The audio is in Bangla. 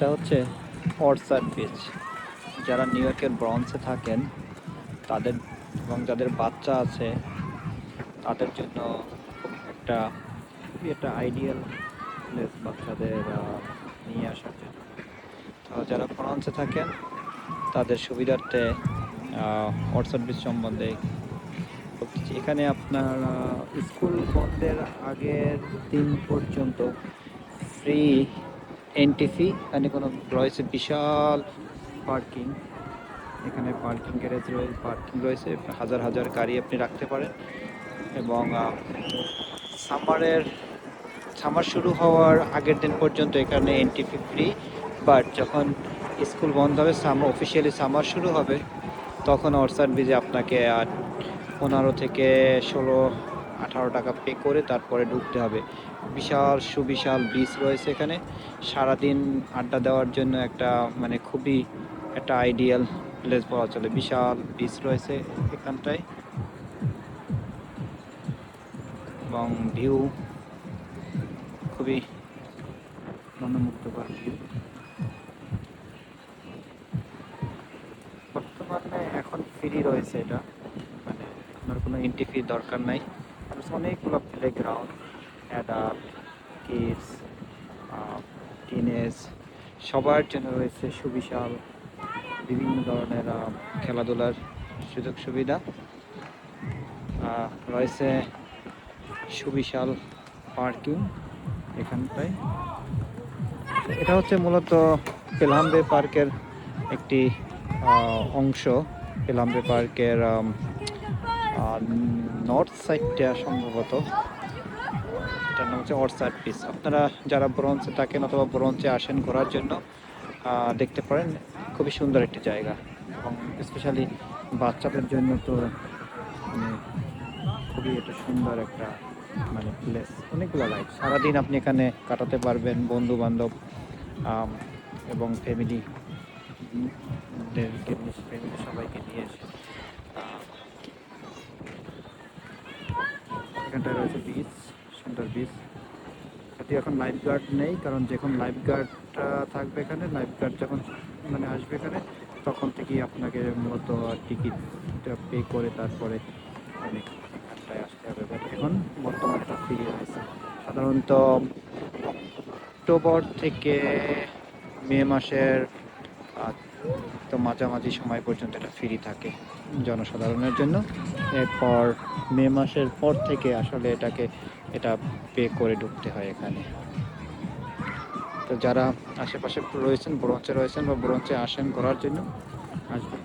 এটা হচ্ছে অর্চার্ড বিচ। যারা নিউ ইয়র্কের ব্রঞ্জে থাকেন তাদের এবং যাদের বাচ্চা আছে তাদের জন্য খুব একটা আইডিয়াল প্লেস বাচ্চাদের নিয়ে আসার জন্য। তো যারা ফ্রান্সে থাকেন তাদের সুবিধার্থে অর্চার্ড বিচ সম্বন্ধে বলতেছি। এখানে আপনার স্কুল বন্ধের আগের দিন পর্যন্ত ফ্রি এন্ট্রি ফি। এখানে কোনো রয়েছে বিশাল পার্কিং। এখানে পার্কিং গ্যারেজ রয়েছে, পার্কিং রয়েছে, হাজার হাজার গাড়ি আপনি রাখতে পারেন। এবং সামার শুরু হওয়ার আগের দিন পর্যন্ত এখানে এন্ট্রি ফি ফ্রি। বাট যখন স্কুল বন্ধ হবে, অফিসিয়ালি সামার শুরু হবে, তখন অর্চার্ড বিচে আপনাকে 15 থেকে 16-18 টাকা পে করে তারপরে ঢুকতে হবে। বিশাল সুবিশাল বিচ রয়েছে এখানে। সারাদিন আড্ডা দেওয়ার জন্য মানে খুবই একটা আইডিয়াল প্লেস বলা চলে। বিশাল বিচ রয়েছে এখানটায় এবং ভিউ খুবই মনোমুগ্ধকর ভিউ। বর্তমানে এখন ফ্রি রয়েছে এটা, মানে আপনার কোনো এন্ট্রি ফি দরকার নাই। আর অনেকগুলো প্লেগ্রাউন্ড, অ্যাডাল্ট, কিডস, টিনেজ সবার জন্য রয়েছে সুবিশাল বিভিন্ন ধরনের খেলাধুলার সুযোগ সুবিধা। রয়েছে সুবিশাল পার্কিং এখানটায়। এটা হচ্ছে মূলত পেলহাম বে পার্কের একটি অংশ। পেলহাম বে পার্কের নর্থ সাইডটা সম্ভবত, এটার নাম হচ্ছে অর্চার্ড বিচ। আপনারা যারা ব্রঞ্জে থাকেন অথবা ব্রঞ্জে আসেন ঘোরার জন্য দেখতে পারেন। খুবই সুন্দর একটি জায়গা এবং স্পেশালি বাচ্চাদের জন্য তো মানে খুবই একটা সুন্দর একটা মানে প্লেস। অনেকগুলো রাইড সারাদিন আপনি এখানে কাটাতে পারবেন বন্ধু বান্ধব এবং ফ্যামিলি সবাইকে নিয়ে এসে। এখানটায় রয়েছে বিচ, সুন্দর বিচ। যদিও এখন লাইফ গার্ড নেই, কারণ যখন লাইফ গার্ডটা থাকবে এখানে, লাইফ গার্ড যখন মানে আসবে এখানে, তখন থেকেই আপনাকে মূলত টিকিটটা পে করে তারপরে মানে এখানটায় আসতে হবে। বাট এখন বর্তমানে এটা ফ্রি রয়েছে। সাধারণত অক্টোবর থেকে মে মাসের তো মাঝামাঝি সময় পর্যন্ত এটা ফ্রি থাকে জনসাধারণের জন্য। এরপর মে মাসের পর থেকে আসলে এটা পে করে ঢুকতে হয় এখানে। তো যারা আশেপাশে রয়েছেন, ব্রঞ্চে রয়েছেন বা ব্রঞ্চে আসেন ঘোরার জন্য, আসবেন।